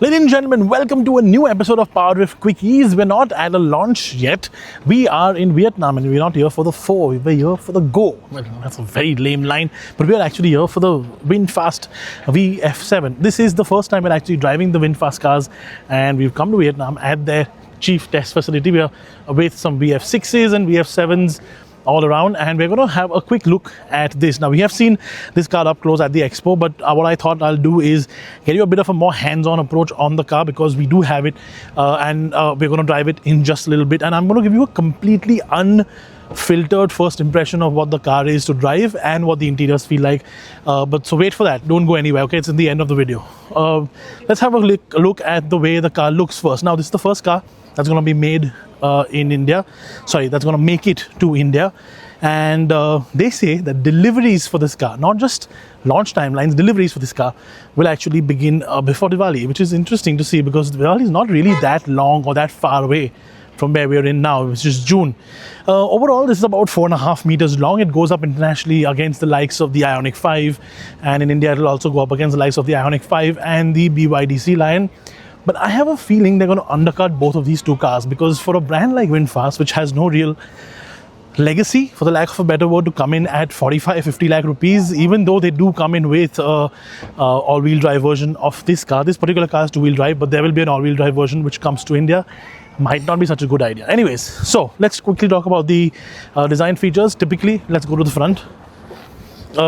Ladies and gentlemen, welcome to a new episode of Power Drift Quickies. We're not at a launch yet. We are in Vietnam and we're not here for the four, we're here for the go. Well, that's a very lame line, but we're actually here for the VinFast VF7. This is the first time we're actually driving the VinFast cars, and we've come to Vietnam at their chief test facility. We are with some VF6s and VF7s all around, and we're going to have a quick look at this. Now, we have seen this car up close at the expo, but what I thought I'll do is get you a bit of a more hands-on approach on the car, because we do have it, and we're going to drive it in just a little bit, and I'm going to give you a completely unfiltered first impression of what the car is to drive and what the interiors feel like. But so wait for that, don't go anywhere, okay? It's in the end of the video. Let's have a look at the way the car looks first. Now, this is the first car that's going to be made in India. Sorry, that's going to make it to India. And they say that deliveries for this car, not just launch timelines, deliveries for this car will actually begin before Diwali, which is interesting to see, because Diwali is not really that long or that far away from where we are in now, which is June. Overall, this is about 4.5 meters long. It goes up internationally against the likes of the Ioniq 5, and in India it will also go up against the likes of the Ioniq 5 and the BYD Sea Lion. But I have a feeling they're going to undercut both of these two cars, because for a brand like VinFast, which has no real legacy, for the lack of a better word, to come in at 45-50 lakh rupees, even though they do come in with all-wheel drive version of this car. This particular car is two-wheel drive, but there will be an all-wheel drive version which comes to India. Might not be such a good idea. Anyways, so let's quickly talk about the design features. Typically, let's go to the front.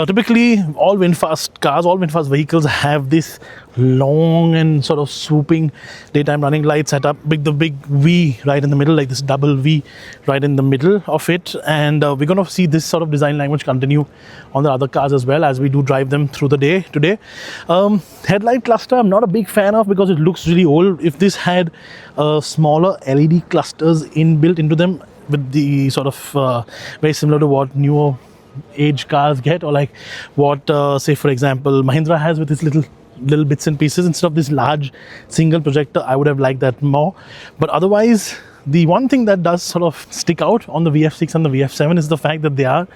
Typically, all VinFast cars, all VinFast vehicles have this long and sort of swooping daytime running light setup, the big V right in the middle, like this double V right in the middle of it. And we're going to see this sort of design language continue on the other cars as well, as we do drive them through the day today. Headlight cluster, I'm not a big fan of, because it looks really old. If this had smaller LED clusters inbuilt into them, with the sort of very similar to what newer age cars get, or like what say for example Mahindra has with its little bits and pieces, instead of this large single projector, I would have liked that more. But otherwise, the one thing that does sort of stick out on the VF6 and the VF7 is the fact that they are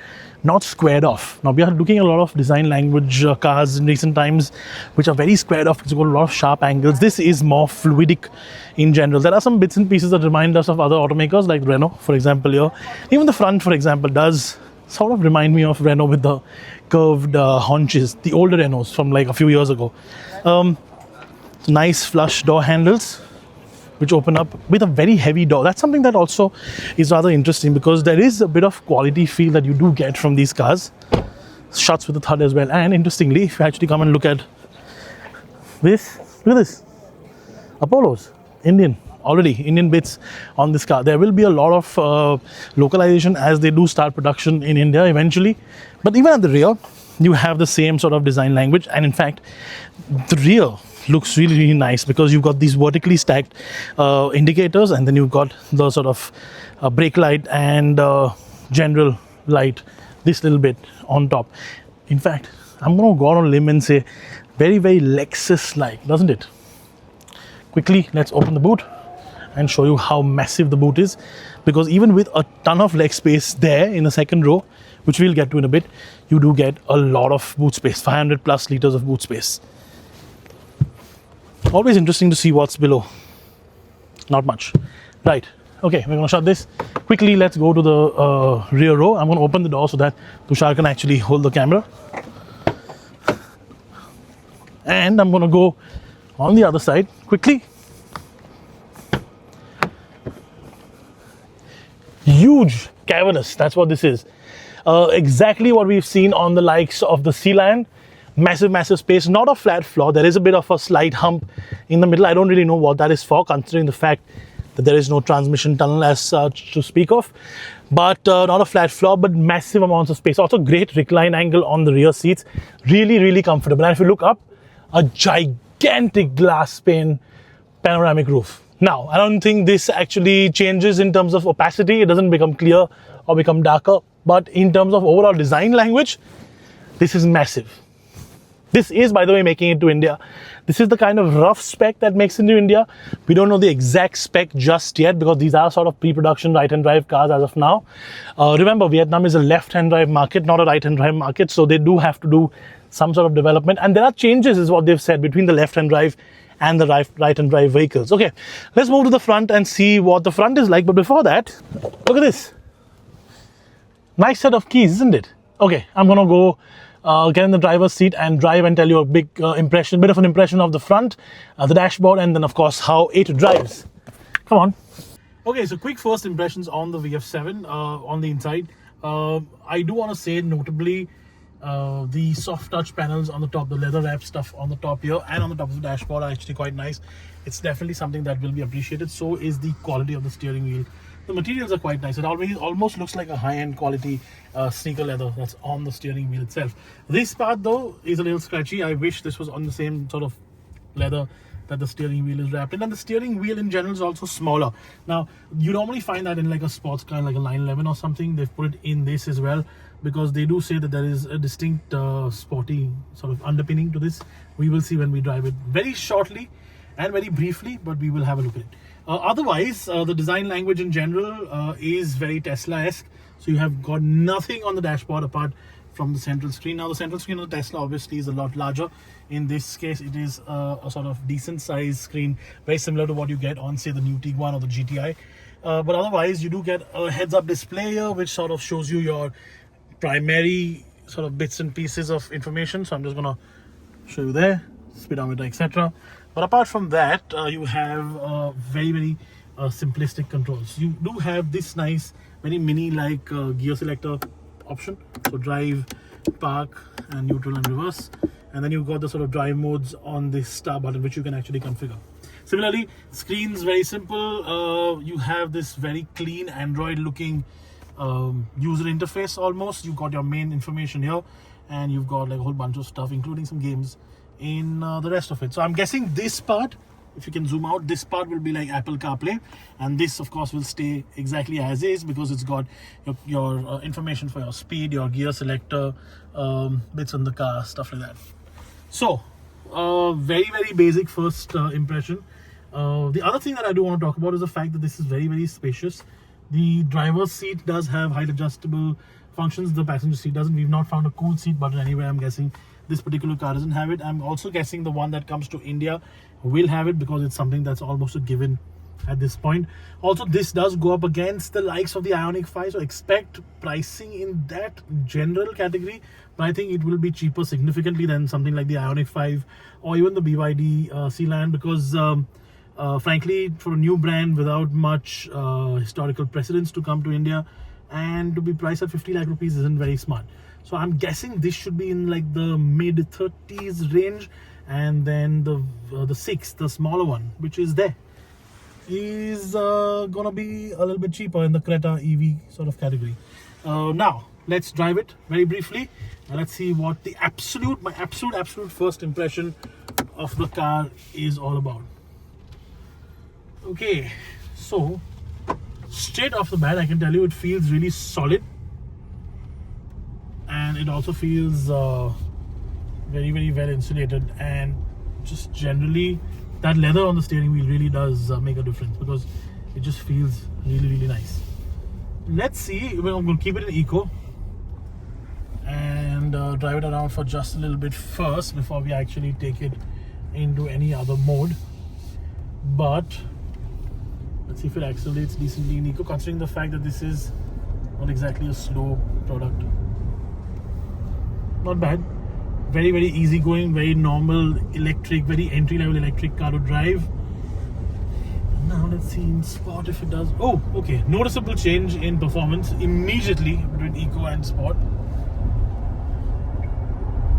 not squared off. Now, we are looking at a lot of design language cars in recent times which are very squared off. It's got a lot of sharp angles. This is more fluidic in general. There are some bits and pieces that remind us of other automakers like Renault, for example. Here, even the front, for example, does sort of remind me of Renault with the curved haunches, the older Renaults from like a few years ago. Nice flush door handles which open up with a very heavy door. That's something that also is rather interesting, because there is a bit of quality feel that you do get from these cars. Shuts with the thud as well. And interestingly, if you actually come and look at this, look at this, Apollos, Indian bits on this car. There will be a lot of localization as they do start production in India eventually. But even at the rear, you have the same sort of design language. And in fact, the rear looks really, really nice, because you've got these vertically stacked indicators, and then you've got the sort of brake light and general light, this little bit on top. In fact, I'm going to go on a limb and say very, very Lexus-like, doesn't it? Quickly, let's open the boot and show you how massive the boot is, because even with a ton of leg space there in the second row, which we'll get to in a bit, you do get a lot of boot space, 500 plus liters of boot space. Always interesting to see what's below. Not much. Right, okay, we're going to shut this. Quickly, let's go to the rear row. I'm going to open the door so that Tushar can actually hold the camera. And I'm going to go on the other side quickly. Huge cavernous, that's what this is. Exactly what we've seen on the likes of the Sea Lion. Massive space, not a flat floor. There is a bit of a slight hump in the middle. I don't really know what that is for, considering the fact that there is no transmission tunnel as such to speak of. But not a flat floor, but massive amounts of space. Also great recline angle on the rear seats. Really, really comfortable. And if you look up, a gigantic glass pane panoramic roof. Now, I don't think this actually changes in terms of opacity. It doesn't become clear or become darker. But in terms of overall design language, this is massive. This is, by the way, making it to India. This is the kind of rough spec that makes it to India. We don't know the exact spec just yet, because these are sort of pre-production right-hand drive cars as of now. Remember, Vietnam is a left-hand drive market, not a right-hand drive market. So they do have to do some sort of development. And there are changes, is what they've said, between the left-hand drive and the right-hand drive vehicles. Okay, let's move to the front and see what the front is like. But before that, look at this. Nice set of keys, isn't it? Okay, I'm gonna go get in the driver's seat and drive and tell you a bit of an impression of the front, the dashboard, and then of course how it drives. Come on. Okay, so quick first impressions on the VF7 on the inside. I do want to say notably the soft touch panels on the top, the leather wrap stuff on the top here and on the top of the dashboard are actually quite nice. It's definitely something that will be appreciated. So is the quality of the steering wheel. The materials are quite nice. It almost looks like a high-end quality sneaker leather that's on the steering wheel itself. This part though is a little scratchy. I wish this was on the same sort of leather that the steering wheel is wrapped in, and the steering wheel in general is also smaller. Now you normally find that in like a sports car like a 911 or something. They've put it in this as well because they do say that there is a distinct sporty sort of underpinning to this. We will see when we drive it very shortly and very briefly, but we will have a look at it. Otherwise, the design language in general is very Tesla-esque. So you have got nothing on the dashboard apart from the central screen. Now the central screen of the Tesla obviously is a lot larger. In this case, it is a sort of decent size screen, very similar to what you get on say the new Tiguan or the GTI. But otherwise, you do get a heads-up display here, which sort of shows you your primary sort of bits and pieces of information. So I'm just gonna show you there, speedometer, etc. But apart from that, you have very simplistic controls. You do have this nice, very mini-like gear selector option. So drive, park, and neutral and reverse. And then you've got the sort of drive modes on this star button, which you can actually configure. Similarly, screen's very simple. You have this very clean Android-looking user interface almost. You've got your main information here, and you've got like a whole bunch of stuff, including some games in the rest of it. So I'm guessing this part, if you can zoom out, this part will be like Apple CarPlay, and this of course will stay exactly as is because it's got your information for your speed, your gear selector, bits on the car, stuff like that. So very basic first impression. The other thing that I do want to talk about is the fact that this is very spacious. The driver's seat does have height adjustable functions. The passenger seat doesn't. We've not found a cool seat button anywhere. I'm guessing this particular car doesn't have it. I'm also guessing the one that comes to India will have it because it's something that's almost a given at this point. Also, this does go up against the likes of the Ioniq 5, so expect pricing in that general category, but I think it will be cheaper significantly than something like the Ioniq 5 or even the BYD Sealand, because frankly, for a new brand without much historical precedence to come to India and to be priced at 50 lakh rupees isn't very smart. So I'm guessing this should be in like the mid 30s range, and then the 6, the smaller one, which is there, is gonna be a little bit cheaper in the Creta EV sort of category. Now let's drive it very briefly and let's see what my absolute first impression of the car is all about. Okay, so straight off the bat, I can tell you it feels really solid, and it also feels very well insulated, and just generally that leather on the steering wheel really does make a difference because it just feels really nice. Let's see. Well, I'm going to keep it in eco and drive it around for just a little bit first before we actually take it into any other mode. But let's see if it accelerates decently in eco, considering the fact that this is not exactly a slow product. Not bad. Very easy going, very normal electric, very entry-level electric car to drive. Now let's see in sport if it does. Oh, okay. Noticeable change in performance immediately between eco and sport.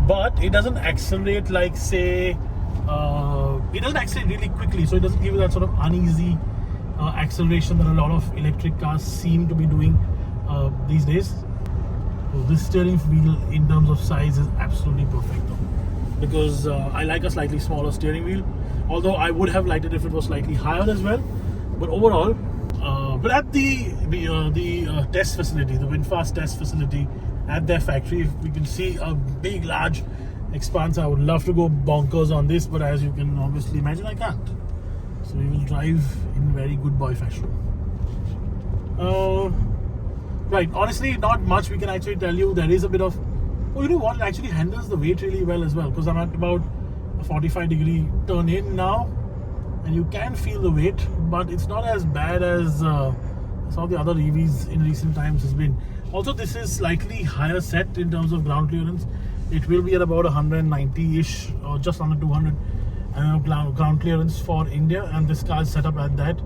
But it doesn't accelerate like say, it doesn't accelerate really quickly, so it doesn't give you that sort of uneasy acceleration that a lot of electric cars seem to be doing these days. So this steering wheel in terms of size is absolutely perfect though, because I like a slightly smaller steering wheel, although I would have liked it if it was slightly higher as well. But overall, but at the test facility, the VinFast test facility at their factory, we can see a big large expanse. I would love to go bonkers on this, but as you can obviously imagine, I can't. So we will drive in very good boy fashion. Right, honestly not much we can actually tell you. There is a bit of Oh, you know what? It actually handles the weight really well as well, because I'm at about a 45-degree turn in now, and you can feel the weight, but it's not as bad as some of the other EVs in recent times has been. Also, this is slightly higher set in terms of ground clearance. It will be at about 190-ish or just under 200 ground clearance for India, and this car is set up at that.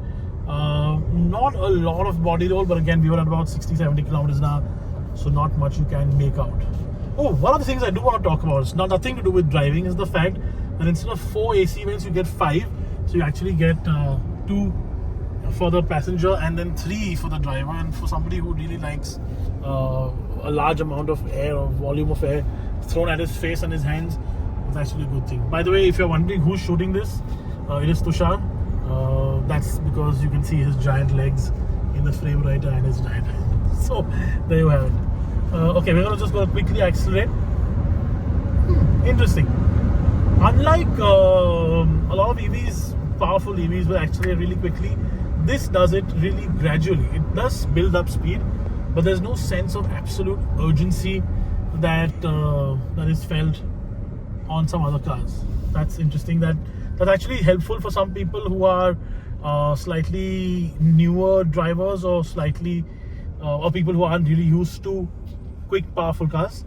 Not a lot of body roll, but again, we were at about 60-70 kilometers an hour, so not much you can make out. Oh, one of the things I do want to talk about, it's not nothing to do with driving, is the fact that instead of 4 AC vents, you get 5. So you actually get 2 for the passenger and then 3 for the driver. And for somebody who really likes a large amount of air or volume of air thrown at his face and his hands, it's actually a good thing. By the way, if you're wondering who's shooting this, it is Tushar. That's because you can see his giant legs in the frame right and his giant hand. So there you have it. Okay, we're gonna just go quickly accelerate. Interesting. Unlike a lot of EVs, powerful EVs will accelerate really quickly, this does it really gradually. It does build up speed, but there's no sense of absolute urgency that that is felt on some other cars. That's interesting. That's actually helpful for some people who are slightly newer drivers or slightly or people who aren't really used to quick, powerful cars.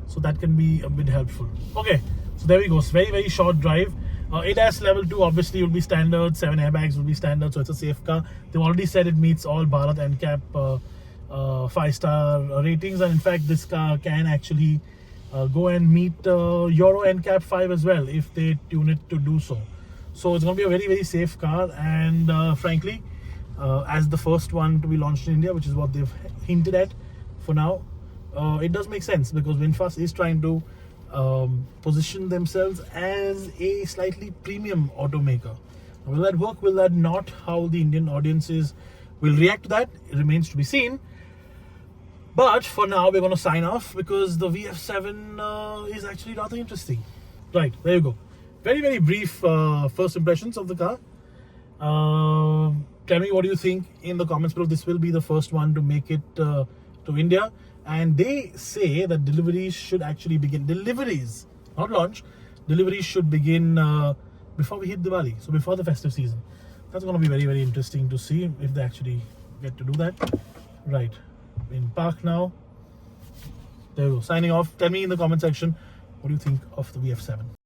So that can be a bit helpful. Okay, so there we go. It's very, very short drive. ADAS level 2 obviously will be standard. 7 airbags will be standard, so it's a safe car. They've already said it meets all Bharat NCAP 5-star ratings, and in fact this car can actually go and meet Euro NCAP 5 as well if they tune it to do so. So it's going to be a very, very safe car, and frankly, as the first one to be launched in India, which is what they've hinted at for now, it does make sense because VinFast is trying to position themselves as a slightly premium automaker. Will that work? Will that not? How the Indian audiences will react to that, it remains to be seen. But for now, we're going to sign off because the VF7 is actually rather interesting. Right, there you go. Very, very brief first impressions of the car. Tell me what do you think in the comments below. This will be the first one to make it to India. And they say that deliveries should actually begin. Deliveries, not launch. Deliveries should begin before we hit Diwali. So before the festive season. That's going to be very, very interesting to see if they actually get to do that. Right. In park now. There we go. Signing off. Tell me in the comment section what do you think of the VF7.